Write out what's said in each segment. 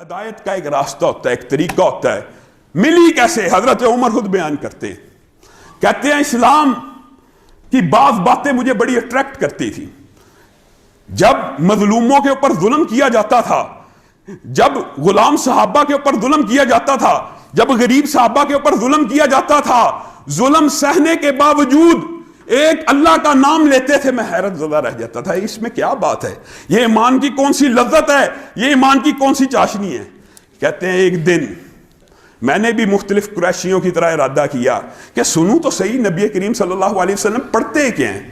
ہدایت کا ایک راستہ ہوتا ہے، ایک طریقہ ہوتا ہے، ملی کیسے؟ حضرت عمر خود بیان کرتے ہیں، کہتے ہیں اسلام کی بعض باتیں مجھے بڑی اٹریکٹ کرتی تھی۔ جب مظلوموں کے اوپر ظلم کیا جاتا تھا، جب غلام صحابہ کے اوپر ظلم کیا جاتا تھا، جب غریب صحابہ کے اوپر ظلم کیا جاتا تھا، ظلم سہنے کے باوجود ایک اللہ کا نام لیتے تھے، میں حیرت زدہ رہ جاتا تھا، اس میں کیا بات ہے؟ یہ ایمان کی کون سی لذت ہے؟ یہ ایمان کی کون سی چاشنی ہے؟ کہتے ہیں ایک دن میں نے بھی مختلف قریشیوں کی طرح ارادہ کیا کہ سنوں تو صحیح نبی کریم صلی اللہ علیہ وسلم پڑھتے کیا ہیں؟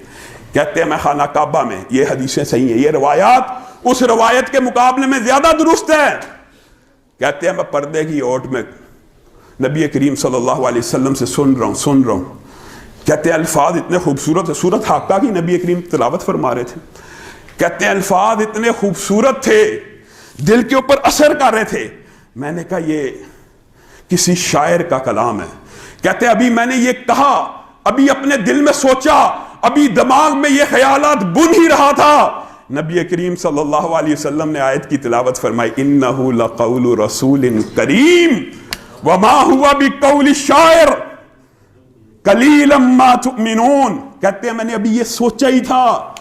کہتے ہیں میں خانہ کعبہ میں، یہ حدیثیں صحیح ہیں، یہ روایات اس روایت کے مقابلے میں زیادہ درست ہے۔ کہتے ہیں میں پردے کی اوٹ میں نبی کریم صلی اللہ علیہ وسلم سے سن رہا ہوں۔ کہتے ہیں الفاظ اتنے خوبصورت ہے، سورۃ حاقہ کی نبی کریم تلاوت فرما رہے تھے۔ کہتے ہیں الفاظ اتنے خوبصورت تھے، دل کے اوپر اثر کر رہے تھے۔ میں نے کہا یہ کسی شاعر کا کلام ہے۔ کہتے ہیں ابھی میں نے یہ کہا، ابھی اپنے دل میں سوچا، ابھی دماغ میں یہ خیالات بن ہی رہا تھا، نبی کریم صلی اللہ علیہ وسلم نے آیت کی تلاوت فرمائی، انہ لقول رسول کریم وما ہوا بقول الشاعر قلیلا ما تؤمنون۔ کہتے ہیں میں نے ابھی یہ سوچا ہی تھا،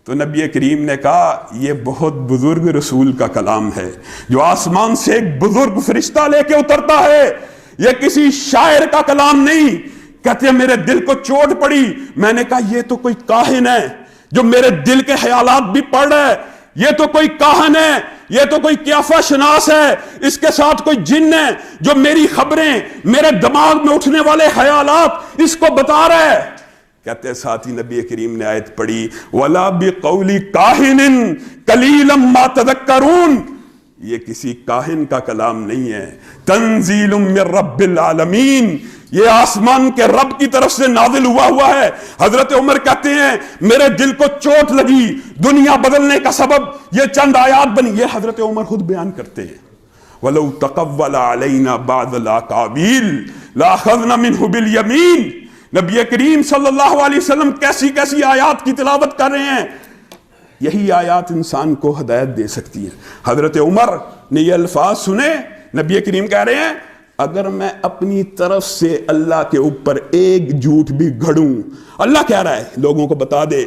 تو نبی کریم نے کہا یہ بہت بزرگ رسول کا کلام ہے، جو آسمان سے ایک بزرگ فرشتہ لے کے اترتا ہے، یہ کسی شاعر کا کلام نہیں۔ کہتے ہیں میرے دل کو چوٹ پڑی، میں نے کہا یہ تو کوئی کاہن ہے جو میرے دل کے خیالات بھی پڑھ رہا ہے، یہ تو کوئی کاہن ہے، یہ تو کوئی قیافہ شناس ہے، اس کے ساتھ کوئی جن ہے جو میری خبریں، میرے دماغ میں اٹھنے والے خیالات اس کو بتا رہا ہے۔ کہتے ہیں ساتھی نبی کریم نے آیت پڑھی، وَلَا بِقَوْلِ كَاهِنٍ قَلِيلًا مَا تَذَكَّرُونَ، یہ کسی کاہن کا کلام نہیں ہے، تنزیل من رب العالمین، یہ آسمان کے رب کی طرف سے نازل ہوا ہے۔ حضرت عمر کہتے ہیں میرے دل کو چوٹ لگی، دنیا بدلنے کا سبب یہ چند آیات بنی۔ یہ حضرت عمر خود بیان کرتے ہیں، وَلَوْ تَقَوَّلَ عَلَيْنَا بَعْضَ الْأَقَاوِيلِ لَأَخَذْنَا مِنْهُ بِالْيَمِينِ۔ نبی کریم صلی اللہ علیہ وسلم کیسی کیسی آیات کی تلاوت کر رہے ہیں، یہی آیات انسان کو ہدایت دے سکتی ہیں۔ حضرت عمر نے یہ الفاظ سنے، نبی کریم کہہ رہے ہیں اگر میں اپنی طرف سے اللہ کے اوپر ایک جھوٹ بھی گھڑوں، اللہ کہہ رہا ہے لوگوں کو بتا دے،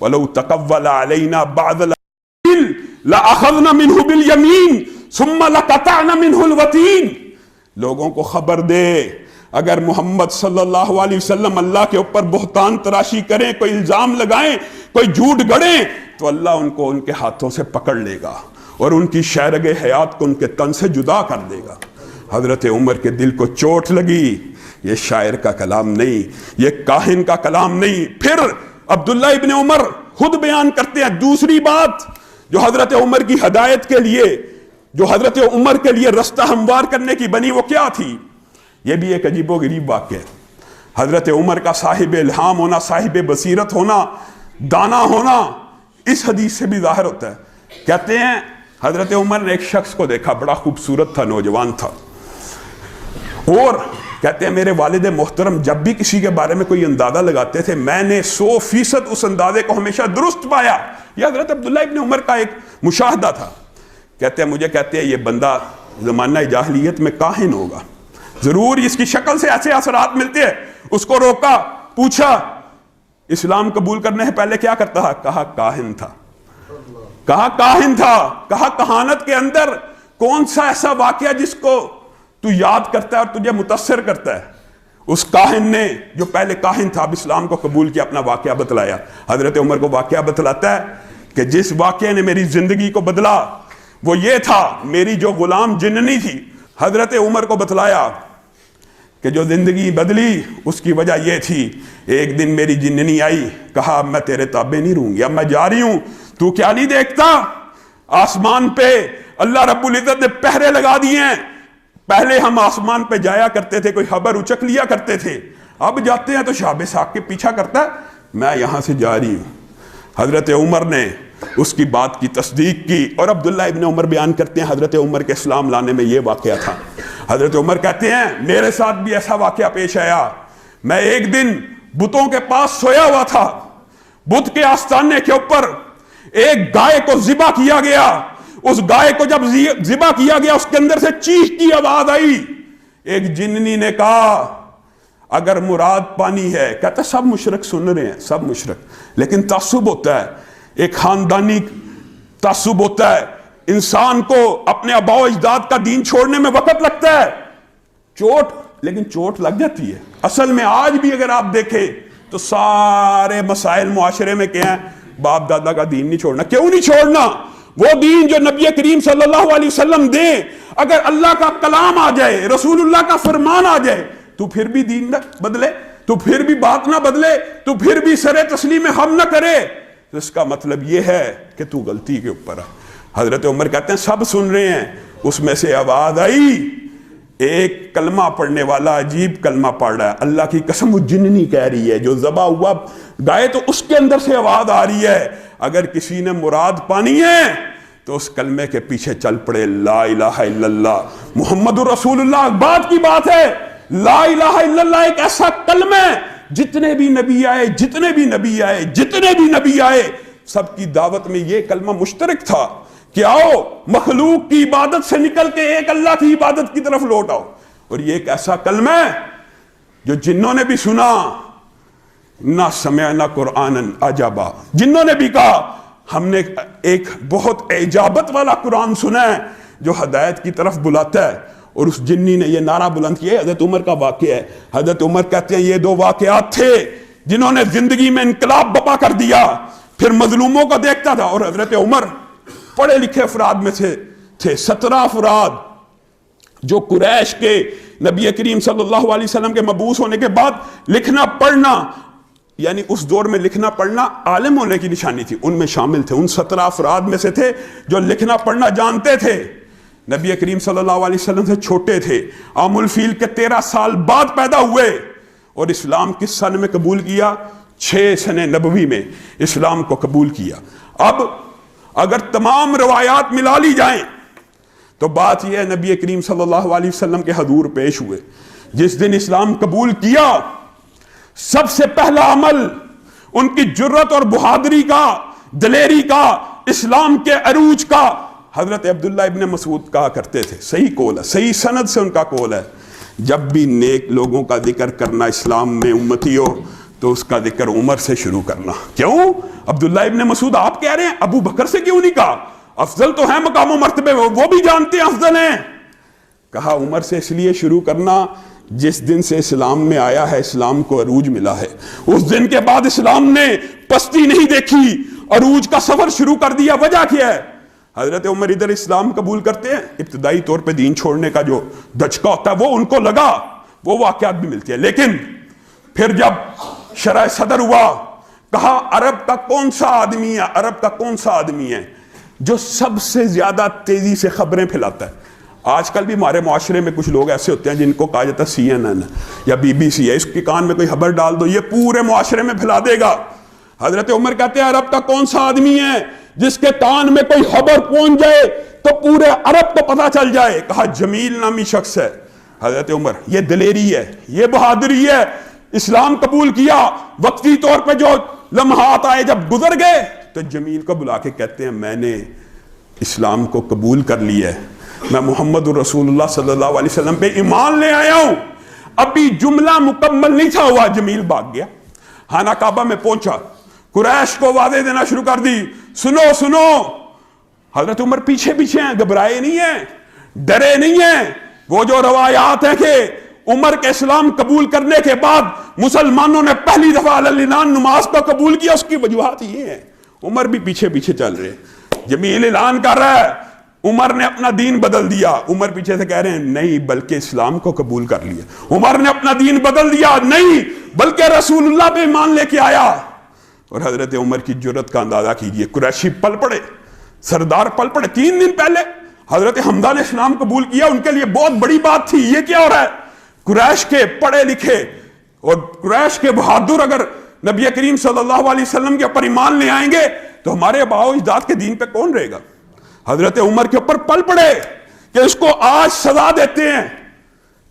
وَلَوْ تَقَوَّلَ عَلَيْنَا بَعْضَ الْأَقَاوِيلِ لَأَخَذْنَا مِنْهُ بِالْيَمِينِ ثُمَّ لَقَطَعْنَا مِنْهُ الْوَتِينَ۔ لوگوں کو خبر دے اگر محمد صلی اللہ علیہ وسلم اللہ کے اوپر بہتان تراشی کریں، کوئی الزام لگائیں، کوئی جھوٹ گڑیں، تو اللہ ان کو ان کے ہاتھوں سے پکڑ لے گا اور ان کی شہرگ حیات کو ان کے تن سے جدا کر دے گا۔ حضرت عمر کے دل کو چوٹ لگی، یہ شاعر کا کلام نہیں، یہ کاہن کا کلام نہیں۔ پھر عبداللہ ابن عمر خود بیان کرتے ہیں دوسری بات جو حضرت عمر کی ہدایت کے لیے، جو حضرت عمر کے لیے رستہ ہموار کرنے کی بنی، وہ کیا تھی؟ یہ بھی ایک عجیب و غریب واقعہ ہے۔ حضرت عمر کا صاحب الہام ہونا، صاحب بصیرت ہونا، دانا ہونا اس حدیث سے بھی ظاہر ہوتا ہے۔ کہتے ہیں حضرت عمر نے ایک شخص کو دیکھا، بڑا خوبصورت تھا، نوجوان تھا، اور کہتے ہیں میرے والد محترم جب بھی کسی کے بارے میں کوئی اندازہ لگاتے تھے، میں نے 100% اس اندازے کو ہمیشہ درست پایا۔ یہ حضرت عبداللہ ابن عمر کا ایک مشاہدہ تھا۔ کہتے ہیں مجھے کہتے ہیں یہ بندہ زمانہ جاہلیت میں کاہن ہوگا، ضرور اس کی شکل سے ایسے اثرات ملتے ہیں۔ اس کو روکا، پوچھا اسلام قبول کرنے سے پہلے کیا کرتا تھا؟ کہا کاہن تھا۔ کہا کاہن تھا۔ کہا کہانت کے اندر کون سا ایسا واقعہ جس کو تو یاد کرتا ہے اور تجھے متاثر کرتا ہے؟ اس کاہن نے جو پہلے کاہن تھا اب اسلام کو قبول کیا، اپنا واقعہ بتلایا۔ حضرت عمر کو واقعہ بتلاتا ہے کہ جس واقعے نے میری زندگی کو بدلا وہ یہ تھا، میری جو غلام جننی تھی، حضرت عمر کو بتلایا کہ جو زندگی بدلی اس کی وجہ یہ تھی، ایک دن میری جننی آئی، کہا اب میں تیرے تابع نہیں رہوں گی، اب میں جا رہی ہوں، تو کیا نہیں دیکھتا آسمان پہ اللہ رب العزت نے پہرے لگا دیے ہیں، پہلے ہم آسمان پہ جایا کرتے تھے، کوئی خبر اچک لیا کرتے تھے، اب جاتے ہیں تو شہاب ساق کے پیچھا کرتا ہے، میں یہاں سے جا رہی ہوں۔ حضرت عمر نے اس کی بات کی تصدیق کی، اور عبداللہ ابن عمر بیان کرتے ہیں حضرت عمر کے اسلام لانے میں یہ واقعہ تھا۔ حضرت عمر کہتے ہیں میرے ساتھ بھی ایسا واقعہ پیش آیا، میں ایک دن بتوں کے پاس سویا ہوا تھا، بت کے آستانے کے اوپر ایک گائے کو ذبح کیا گیا، اس گائے کو جب ذبح کیا گیا اس کے اندر سے چیخ کی آواز آئی. ایک جننی نے کہا اگر مراد پانی ہے, کہتا سب مشرک سن رہے ہیں, سب مشرک, لیکن تعصب ہوتا ہے, ایک خاندانی تعصب ہوتا ہے. انسان کو اپنے آباء و اجداد کا دین چھوڑنے میں وقت لگتا ہے, لیکن چوٹ لگ جاتی ہے. اصل میں آج بھی اگر آپ دیکھیں تو سارے مسائل معاشرے میں کیا ہیں, باپ دادا کا دین نہیں چھوڑنا. کیوں نہیں چھوڑنا؟ وہ دین جو نبی کریم صلی اللہ علیہ وسلم دے, اگر اللہ کا کلام آ جائے, رسول اللہ کا فرمان آ جائے, تو پھر بھی دین نہ بدلے, تو پھر بھی بات نہ بدلے, تو پھر بھی سر تسلیم ہم نہ کرے, تو اس کا مطلب یہ ہے کہ تو غلطی کے اوپر ہے. حضرت عمر کہتے ہیں سب سن رہے ہیں, اس میں سے آواز آئی, ایک کلمہ پڑھنے والا عجیب کلمہ پڑھ رہا ہے, اللہ کی قسم وہ جننی کہہ رہی ہے, جو ذبح ہوا گائے تو اس کے اندر سے آواز آ رہی ہے, اگر کسی نے مراد پانی ہے تو اس کلمے کے پیچھے چل پڑے, لا الہ الا اللہ محمد رسول اللہ. بات کی بات ہے, لا الہ الا اللہ ایک ایسا کلمہ ہے, جتنے بھی نبی آئے سب کی دعوت میں یہ کلمہ مشترک تھا کہ آؤ مخلوق کی عبادت سے نکل کے ایک اللہ کی عبادت کی طرف لوٹ آؤ. اور یہ ایک ایسا کلمہ ہے جو جنوں نے بھی سنا, نہ سمعنا قرآنا عجبا, جنوں نے بھی کہا ہم نے ایک بہت اعجابت والا قرآن سنا ہے جو ہدایت کی طرف بلاتا ہے. اور اس جنی نے یہ نعرہ بلند کیا. حضرت عمر کا واقعہ ہے, حضرت عمر کہتے ہیں یہ دو واقعات تھے جنہوں نے زندگی میں انقلاب بپا کر دیا. پھر مظلوموں کو دیکھتا تھا, اور حضرت عمر پڑھے لکھے افراد میں سے تھے. 17 افراد جو قریش کے نبی کریم صلی اللہ علیہ وسلم کے مبعوث ہونے کے بعد لکھنا پڑھنا, یعنی اس دور میں لکھنا پڑھنا عالم ہونے کی نشانی تھی, ان میں شامل تھے. ان 17 افراد میں سے تھے جو لکھنا پڑھنا جانتے تھے. نبی کریم صلی اللہ علیہ وسلم سے چھوٹے تھے, عام الفیل کے 13 سال بعد پیدا ہوئے, اور اسلام کس سن میں قبول کیا؟ 6 سن نبوی میں اسلام کو قبول کیا. اب اگر تمام روایات ملا لی جائیں تو بات یہ ہے, نبی کریم صلی اللہ علیہ وسلم کے حضور پیش ہوئے, جس دن اسلام قبول کیا سب سے پہلا عمل ان کی جرت اور بہادری کا, دلیری کا, اسلام کے عروج کا. حضرت عبداللہ ابن مسعود کہا کرتے تھے, صحیح قول ہے, صحیح سند سے ان کا قول ہے, جب بھی نیک لوگوں کا ذکر کرنا اسلام میں امتی ہو تو اس کا ذکر عمر سے شروع کرنا. کیوں؟ عبداللہ ابن مسعود آپ کہہ رہے ہیں, ابو بکر سے کیوں نہیں کہا؟ افضل تو ہیں مقام و مرتبے, وہ بھی جانتے ہیں افضل ہیں. کہا عمر سے اس لیے شروع کرنا, جس دن سے اسلام میں آیا ہے اسلام کو عروج ملا ہے, اس دن کے بعد اسلام نے پستی نہیں دیکھی, عروج کا سفر شروع کر دیا. وجہ کیا ہے؟ حضرت عمر ادھر اسلام قبول کرتے ہیں, ابتدائی طور پہ دین چھوڑنے کا جو دھچکا ہوتا ہے وہ ان کو لگا, وہ واقعات بھی ملتی ہیں. لیکن پھر جب شرح صدر ہوا, کہا عرب کا کون سا آدمی ہے جو سب سے زیادہ تیزی سے خبریں پھیلاتا ہے؟ آج کل بھی ہمارے معاشرے میں کچھ لوگ ایسے ہوتے ہیں جن کو کہا جاتا ہے CNN یا BBC ہے, اس کے کان میں کوئی خبر ڈال دو یہ پورے معاشرے میں پھیلا دے گا. حضرت عمر کہتے ہیں عرب کا کون سا آدمی ہے جس کے کان میں کوئی خبر پہنچ جائے تو پورے عرب کو پتا چل جائے؟ کہا جمیل نامی شخص ہے. حضرت عمر, یہ دلیری ہے, یہ بہادری ہے, اسلام قبول کیا, وقتی طور پہ جو لمحات آئے جب گزر گئے تو جمیل کو بلا کے کہتے ہیں میں نے اسلام کو قبول کر لیا ہے, میں محمد رسول اللہ صلی اللہ علیہ وسلم پہ ایمان لے آیا ہوں. ابھی جملہ مکمل نہیں تھا ہوا, جمیل بھاگ گیا, خانہ کعبہ میں پہنچا, قریش کو وعدے دینا شروع کر دی, سنو. حضرت عمر پیچھے ہیں, گھبرائے نہیں ہیں, ڈرے نہیں ہیں. وہ جو روایات ہیں کہ عمر کے اسلام قبول کرنے کے بعد مسلمانوں نے پہلی دفعہ اعلان نماز کو قبول کیا, اس کی وجوہات یہ ہیں. عمر بھی پیچھے چل رہے, جمیل اعلان کر رہا ہے عمر نے اپنا دین بدل دیا. عمر پیچھے سے کہہ رہے ہیں نہیں بلکہ اسلام کو قبول کر لیا. عمر نے اپنا دین بدل دیا, نہیں بلکہ رسول اللہ پہ ایمان لے کے آیا. اور حضرت عمر کی جرت کا اندازہ کیجئے, قریشی پل پڑے, سردار پل پڑے. 3 دن پہلے حضرت حمزہ نے اسلام قبول کیا, ان کے لیے بہت بڑی بات تھی. یہ کیا ہو رہا ہے؟ قریش کے پڑھے لکھے اور قریش کے بہادر اگر نبی کریم صلی اللہ علیہ وسلم کے اوپر ایمان لے آئیں گے تو ہمارے آباء و اجداد کے دین پہ کون رہے گا؟ حضرت عمر کے اوپر پل پڑے کہ اس کو آج سزا دیتے ہیں.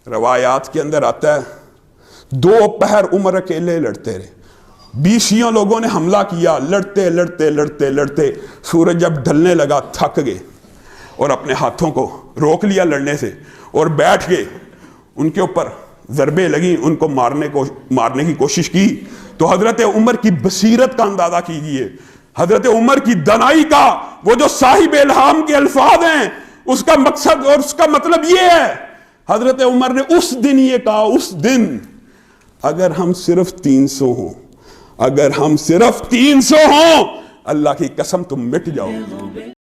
روایات کے اندر آتا ہے 2 پہر عمر اکیلے لڑتے رہے, 20 لوگوں نے حملہ کیا, لڑتے سورج جب ڈھلنے لگا تھک گئے. اور اپنے ہاتھوں کو روک لیا لڑنے سے اور بیٹھ کے ان کے اوپر ضربیں لگیں، ان کو مارنے کی کوشش کی، تو حضرت عمر کی بصیرت کا اندازہ کیجئے، حضرت عمر کی دانائی کا، وہ جو صاحب الہام کے الفاظ ہیں، اس کا مقصد اور اس کا مطلب یہ ہے، حضرت عمر نے اس دن یہ کہا، اس دن اگر ہم صرف 300 ہوں، اگر ہم صرف 300 ہوں، اللہ کی قسم تم مٹ جاؤ.